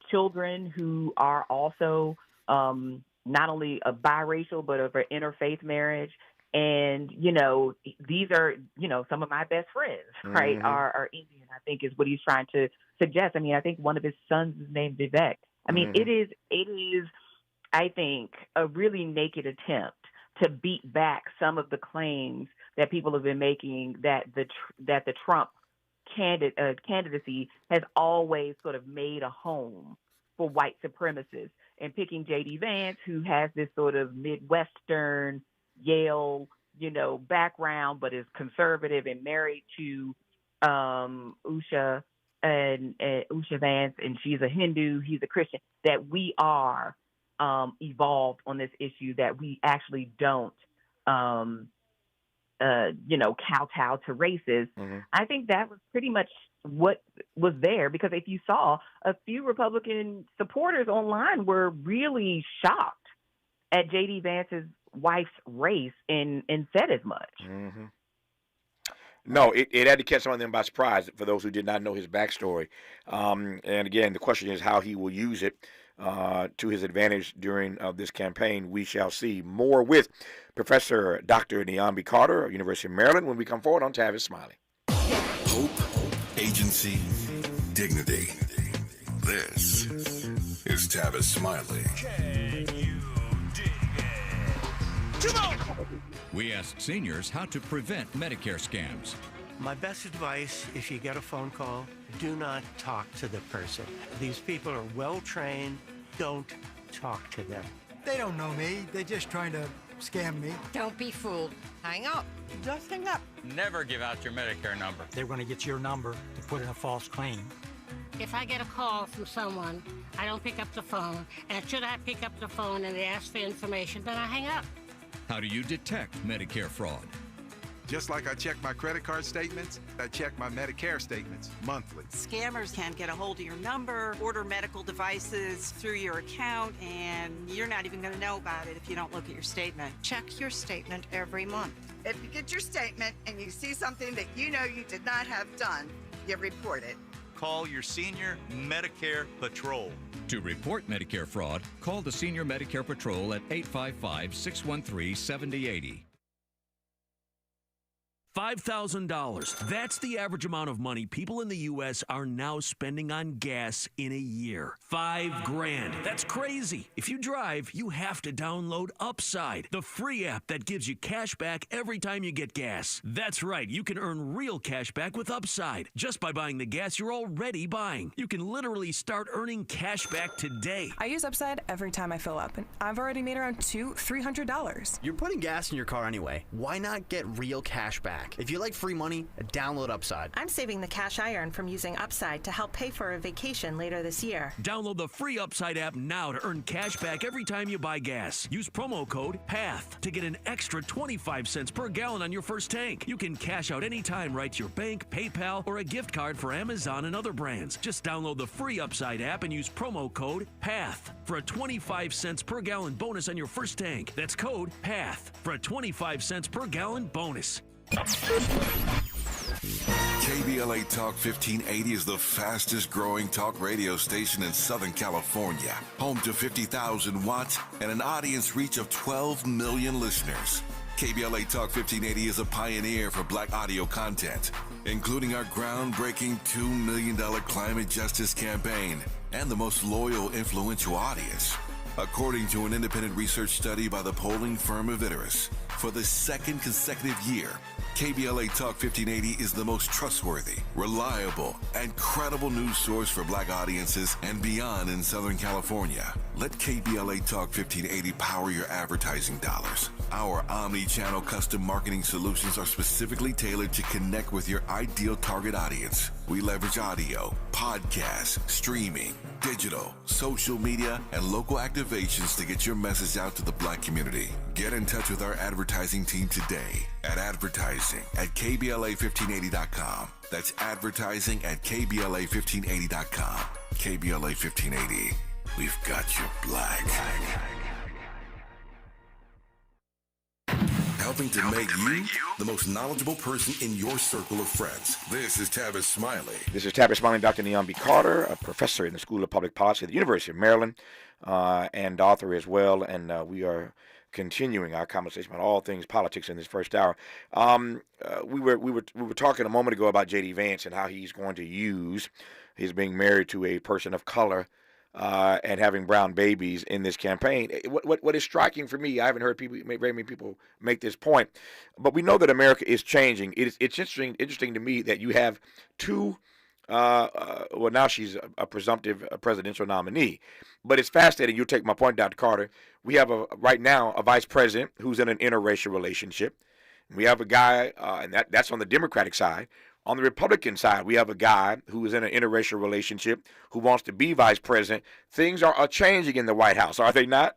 children who are also not only a biracial, but of an interfaith marriage. And, these are, some of my best friends, right, Mm-hmm. are Indian, I think is what he's trying to suggest. I mean, I think one of his sons is named Vivek. I mean, Mm-hmm. it is, I think, a really naked attempt to beat back some of the claims that people have been making that the Trump candidacy has always sort of made a home for white supremacists, and picking J.D. Vance, who has this sort of Midwestern Yale, background, but is conservative and married to Usha Vance, and she's a Hindu, he's a Christian, that we are evolved on this issue, that we actually don't kowtow to races. I think that was pretty much what was there, because if you saw, a few Republican supporters online were really shocked at J.D. Vance's wife's race and said as much. No, it had to catch some of them by surprise for those who did not know his backstory. And again, the question is how he will use it to his advantage during this campaign. We shall see. More with Professor Dr. Niambi Carter of University of Maryland when we come forward on Tavis Smiley. Hope, agency, dignity. This is Tavis Smiley. We asked seniors how to prevent Medicare scams. My best advice, if you get a phone call, do not talk to the person. These people are well-trained. Don't talk to them. They don't know me. They're just trying to scam me. Don't be fooled. Hang up. Just hang up. Never give out your Medicare number. They're going to get your number to put in a false claim. If I get a call from someone, I don't pick up the phone, and should I pick up the phone and they ask for information, then I hang up. How do you detect Medicare fraud? Just like I check my credit card statements, I check my Medicare statements monthly. Scammers can get a hold of your number, order medical devices through your account, and you're not even going to know about it if you don't look at your statement. Check your statement every month. If you get your statement and you see something that you know you did not have done, you report it. Call your senior Medicare Patrol. To report Medicare fraud, call the Senior Medicare Patrol at 855-613-7080. $5,000. That's the average amount of money people in the U.S. are now spending on gas in a year. $5,000. That's crazy. If you drive, you have to download Upside, the free app that gives you cash back every time you get gas. That's right. You can earn real cash back with Upside just by buying the gas you're already buying. You can literally start earning cash back today. I use Upside every time I fill up, and I've already made around $300. You're putting gas in your car anyway. Why not get real cash back? If you like free money, download Upside. I'm saving the cash I earn from using Upside to help pay for a vacation later this year. Download the free Upside app now to earn cash back every time you buy gas. Use promo code PATH to get an extra 25 cents per gallon on your first tank. You can cash out anytime right to your bank, PayPal, or a gift card for Amazon and other brands. Just download the free Upside app and use promo code PATH for a 25 cents per gallon bonus on your first tank. That's code PATH for a 25 cents per gallon bonus. KBLA Talk 1580 is the fastest growing talk radio station in Southern California. Home to 50,000 watts and an audience reach of 12 million listeners. KBLA Talk 1580 is a pioneer for black audio content, including our groundbreaking $2 million climate justice campaign and the most loyal, influential audience. According to an independent research study by the polling firm Aviterus, for the second consecutive year, KBLA Talk 1580 is the most trustworthy, reliable, and credible news source for black audiences and beyond in Southern California. Let KBLA Talk 1580 power your advertising dollars. Our omni-channel custom marketing solutions are specifically tailored to connect with your ideal target audience. We leverage audio, podcasts, streaming, digital, social media, and local activations to get your message out to the black community. Get in touch with our advertising team today at advertising@kbla1580.com. That's advertising at kbla1580.com. KBLA 1580. We've got you black. Helping to make you the most knowledgeable person in your circle of friends. This is Tavis Smiley. This is Tavis Smiley, Dr. Niambi Carter, a professor in the School of Public Policy at the University of Maryland, and author as well. And we are continuing our conversation about all things politics in this first hour. We were talking a moment ago about J.D. Vance and how he's going to use his being married to a person of color and having brown babies in this campaign. What is striking for me, I haven't heard very many people make this point, but we know that America is changing. It's interesting to me that you have two. Well, now she's a presumptive presidential nominee, but it's fascinating. You'll take my point, Dr. Carter. We have right now a vice president who's in an interracial relationship. We have a guy, and that's on the Democratic side. On the Republican side, we have a guy who is in an interracial relationship who wants to be vice president. Things are changing in the White House, are they not?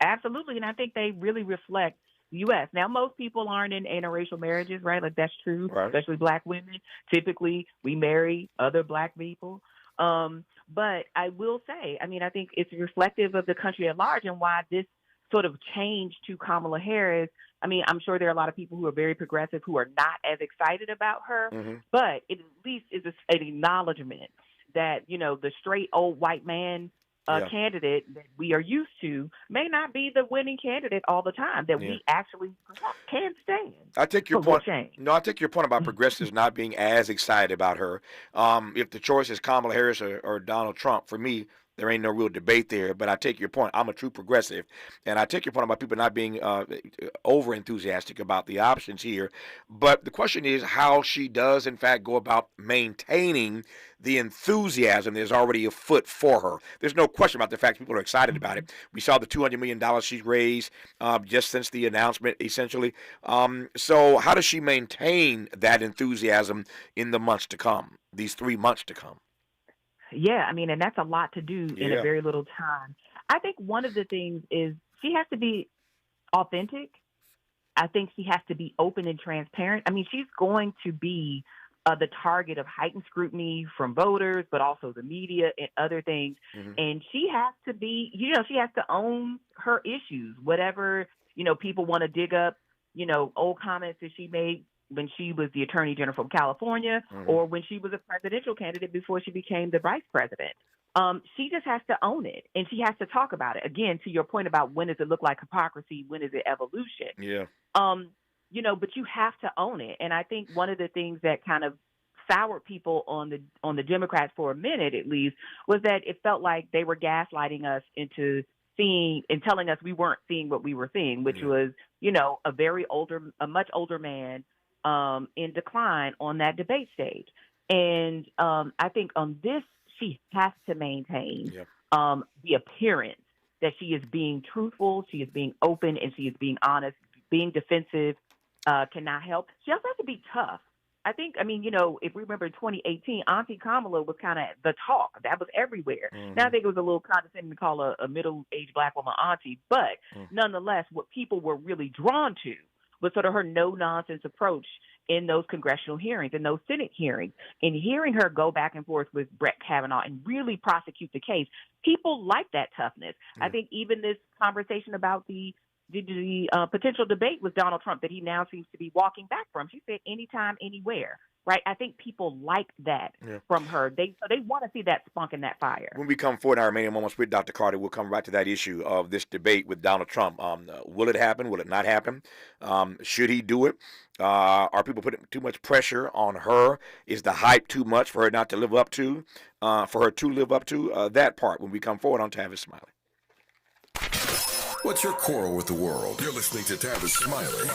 Absolutely, and I think they really reflect U.S. Now, most people aren't in interracial marriages, right? Like, that's true, Right. especially Black women. Typically, we marry other Black people. But I will say, I mean, I think it's reflective of the country at large and why this sort of change to Kamala Harris. I mean, I'm sure there are a lot of people who are very progressive who are not as excited about her, but it at least is an acknowledgement that, you know, the straight old white man candidate that we are used to may not be the winning candidate all the time, that we actually can stand. I take your for point. change. No, I take your point about progressives not being as excited about her. If the choice is Kamala Harris or Donald Trump, for me, there ain't no real debate there. But I take your point. I'm a true progressive, and I take your point about people not being over enthusiastic about the options here. But the question is how she does, in fact, go about maintaining the enthusiasm that's already afoot for her. There's no question about the fact people are excited about it. We saw the $200 million she's raised just since the announcement, essentially. So how does she maintain that enthusiasm in the months to come, these 3 months to come? Yeah, I mean, and that's a lot to do in a very little time. I think one of the things is she has to be authentic. I think she has to be open and transparent. I mean, she's going to be the target of heightened scrutiny from voters, but also the media and other things. And she has to be, you know, she has to own her issues, whatever, you know, people want to dig up, you know, old comments that she made when she was the attorney general from California or when she was a presidential candidate before she became the vice president. She just has to own it, and she has to talk about it. Again, to your point about when does it look like hypocrisy, when is it evolution? Yeah. You know, but you have to own it. And I think one of the things that kind of soured people on the Democrats for a minute, at least, was that it felt like they were gaslighting us into seeing and telling us we weren't seeing what we were seeing, which was, you know, a much older man in decline on that debate stage. And I think on this, she has to maintain the appearance that she is being truthful, she is being open, and she is being honest. Being defensive cannot help. She also has to be tough. I think, I mean, you know, if we remember in 2018, Auntie Kamala was kind of the talk. That was everywhere. Now I think it was a little condescending to call a middle-aged Black woman auntie, but nonetheless, what people were really drawn to was sort of her no-nonsense approach in those congressional hearings, in those Senate hearings, and hearing her go back and forth with Brett Kavanaugh and really prosecute the case. People like that toughness. I think even this conversation about the potential debate with Donald Trump that he now seems to be walking back from. She said anytime, anywhere, right? I think people like that from her. They want to see that spunk and that fire. When we come forward in our remaining moments with Dr. Carter, we'll come right to that issue of this debate with Donald Trump. Will it happen? Will it not happen? Should he do it? Are people putting too much pressure on her? Is the hype too much for her not to live up to? That part when we come forward on Tavis Smiley. What's your quarrel with the world? You're listening to Tavis Smiley.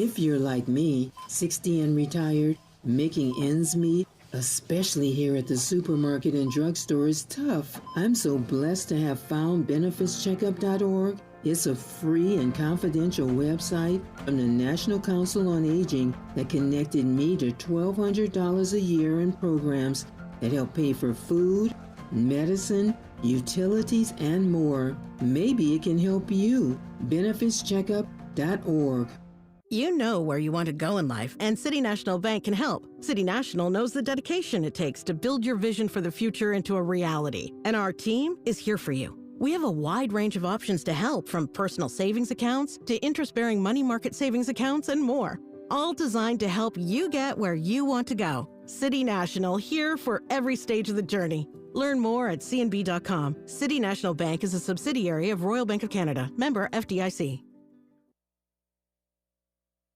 If you're like me, 60 and retired, making ends meet, especially here at the supermarket and drugstore, is tough. I'm so blessed to have found benefitscheckup.org. It's a free and confidential website from the National Council on Aging that connected me to $1,200 a year in programs that help pay for food, medicine, utilities, and more. Maybe it can help you. benefitscheckup.org. You know where you want to go in life, and City National Bank can help. City National knows the dedication it takes to build your vision for the future into a reality, and our team is here for you. We have a wide range of options to help, from personal savings accounts to interest-bearing money market savings accounts and more, all designed to help you get where you want to go. City National, here for every stage of the journey. Learn more at cnb.com. City National Bank is a subsidiary of Royal Bank of Canada. Member FDIC.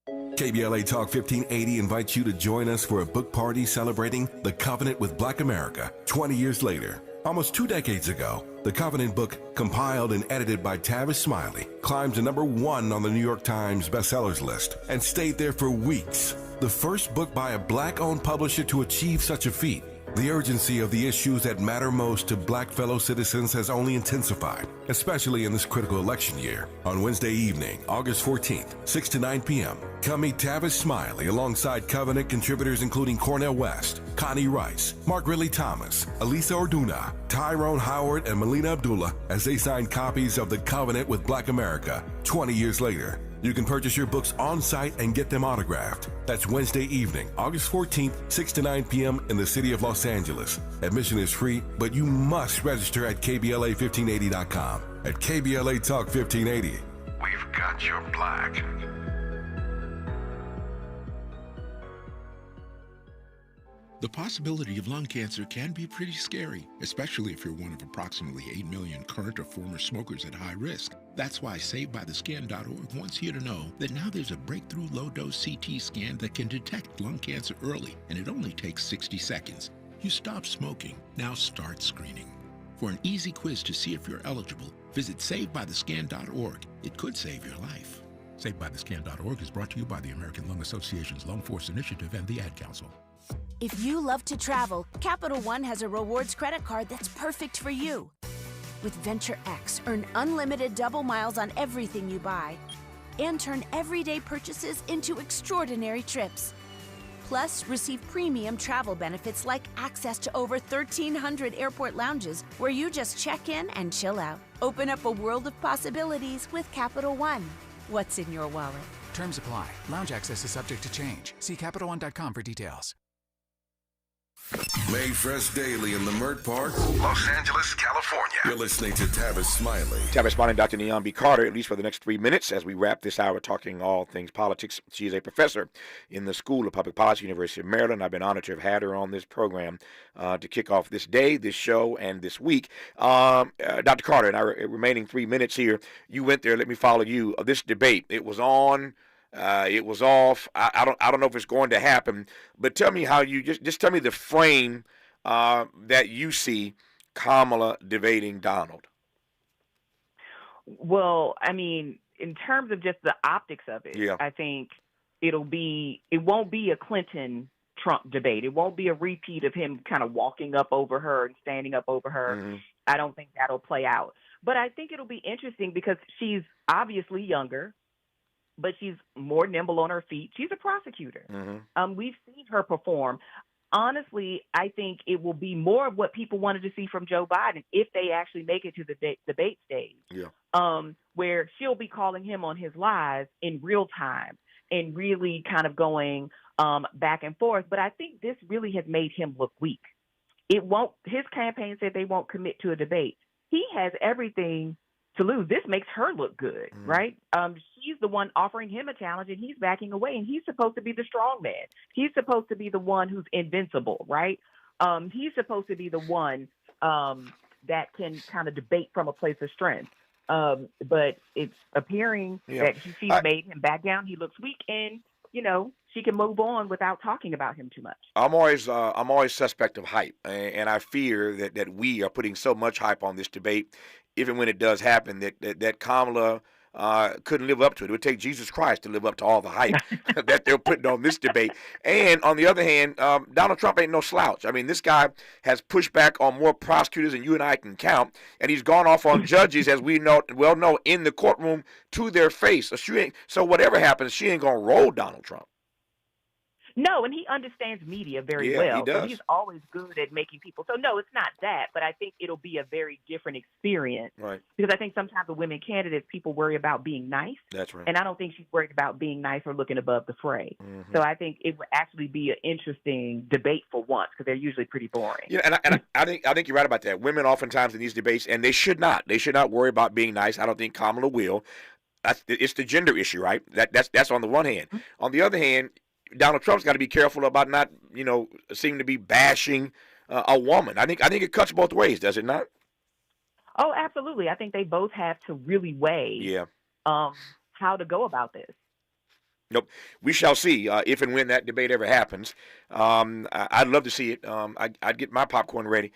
KBLA Talk 1580 invites you to join us for a book party celebrating The Covenant with Black America 20 years later. Almost 2 decades ago, the Covenant book, compiled and edited by Tavis Smiley, climbed to #1 on the New York Times bestsellers list and stayed there for weeks. The first book by a Black-owned publisher to achieve such a feat. The urgency of the issues that matter most to Black fellow citizens has only intensified, especially in this critical election year. On Wednesday evening, August 14th, 6 to 9 p.m., Come meet Tavis Smiley alongside Covenant contributors including Cornel West, Connie Rice, Mark Ridley Thomas, Elisa Orduna, Tyrone Howard, and Melina Abdullah as they sign copies of The Covenant with Black America 20 years later. You can purchase your books on site and get them autographed. That's Wednesday evening, August 14th, 6 to 9 p.m. in the city of Los Angeles. Admission is free, but you must register at KBLA1580.com. At KBLA Talk 1580, we've got your black. The possibility of lung cancer can be pretty scary, especially if you're one of approximately 8 million current or former smokers at high risk. That's why SaveByTheScan.org wants you to know that now there's a breakthrough low-dose CT scan that can detect lung cancer early, and it only takes 60 seconds. You stop smoking, now start screening. For an easy quiz to see if you're eligible, visit SaveByTheScan.org. It could save your life. SaveByTheScan.org is brought to you by the American Lung Association's Lung Force Initiative and the Ad Council. If you love to travel, Capital One has a rewards credit card that's perfect for you. With Venture X, earn unlimited double miles on everything you buy and turn everyday purchases into extraordinary trips. Plus, receive premium travel benefits like access to over 1,300 airport lounges where you just check in and chill out. Open up a world of possibilities with Capital One. What's in your wallet? Terms apply. Lounge access is subject to change. See CapitalOne.com for details. Made fresh daily in Leimert Park, Los Angeles, California. You're listening to Tavis Smiley. Tavis Smiley and Dr. Neon B. Carter, at least for the next 3 minutes as we wrap this hour talking all things politics. She is a professor in the School of Public Policy, University of Maryland. I've been honored to have had her on this program to kick off this day, this show, and this week. Dr. Carter, in our remaining 3 minutes here, you went there. Let me follow you. This debate, it was on. It was off. I don't know if it's going to happen, but tell me how you just tell me the frame that you see Kamala debating Donald. Well, I mean, in terms of just the optics of it, yeah. I think it won't be a Clinton-Trump debate. It won't be a repeat of him kind of walking up over her and standing up over her. Mm-hmm. I don't think that'll play out. But I think it'll be interesting because she's obviously younger, but she's more nimble on her feet. She's a prosecutor. Mm-hmm. We've seen her perform. Honestly, I think it will be more of what people wanted to see from Joe Biden if they actually make it to the debate stage, where she'll be calling him on his lies in real time and really kind of going back and forth. But I think this really has made him look weak. His campaign said they won't commit to a debate. He has everything to lose. This makes her look good, right? She's the one offering him a challenge, and he's backing away, and he's supposed to be the strong man. He's supposed to be the one who's invincible, right? He's supposed to be the one that can kind of debate from a place of strength. But it's appearing that she's made him back down. He looks weak, and, she can move on without talking about him too much. I'm always suspect of hype, and I fear that we are putting so much hype on this debate, even when it does happen, that Kamala couldn't live up to it. It would take Jesus Christ to live up to all the hype that they're putting on this debate. And on the other hand, Donald Trump ain't no slouch. I mean, this guy has pushed back on more prosecutors than you and I can count, and he's gone off on judges, as we know in the courtroom to their face. So whatever happens, she ain't gonna roll Donald Trump. No, and he understands media very well. He does. So he's always good at making people. So, no, it's not that, but I think it'll be a very different experience. Right. Because I think sometimes with women candidates, people worry about being nice. That's right. And I don't think she's worried about being nice or looking above the fray. Mm-hmm. So I think it would actually be an interesting debate for once because they're usually pretty boring. Yeah, and I think you're right about that. Women oftentimes in these debates, and they should not worry about being nice. I don't think Kamala will. It's the gender issue, right? That's on the one hand. Mm-hmm. On the other hand, Donald Trump's got to be careful about not, seeming to be bashing a woman. I think it cuts both ways, does it not? Oh, absolutely. I think they both have to really weigh how to go about this. Nope. We shall see if and when that debate ever happens. I'd love to see it. I'd get my popcorn ready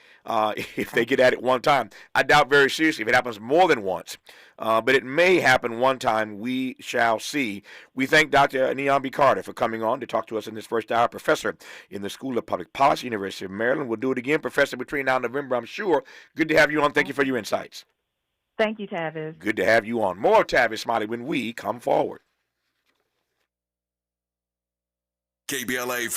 if they get at it one time. I doubt very seriously if it happens more than once. But it may happen one time. We shall see. We thank Dr. Neon B. Carter for coming on to talk to us in this first hour. Professor in the School of Public Policy, University of Maryland. We'll do it again, Professor, between now and November, I'm sure. Good to have you on. Thank you for your insights. Thank you, Tavis. Good to have you on. More Tavis Smiley when we come forward. KBLA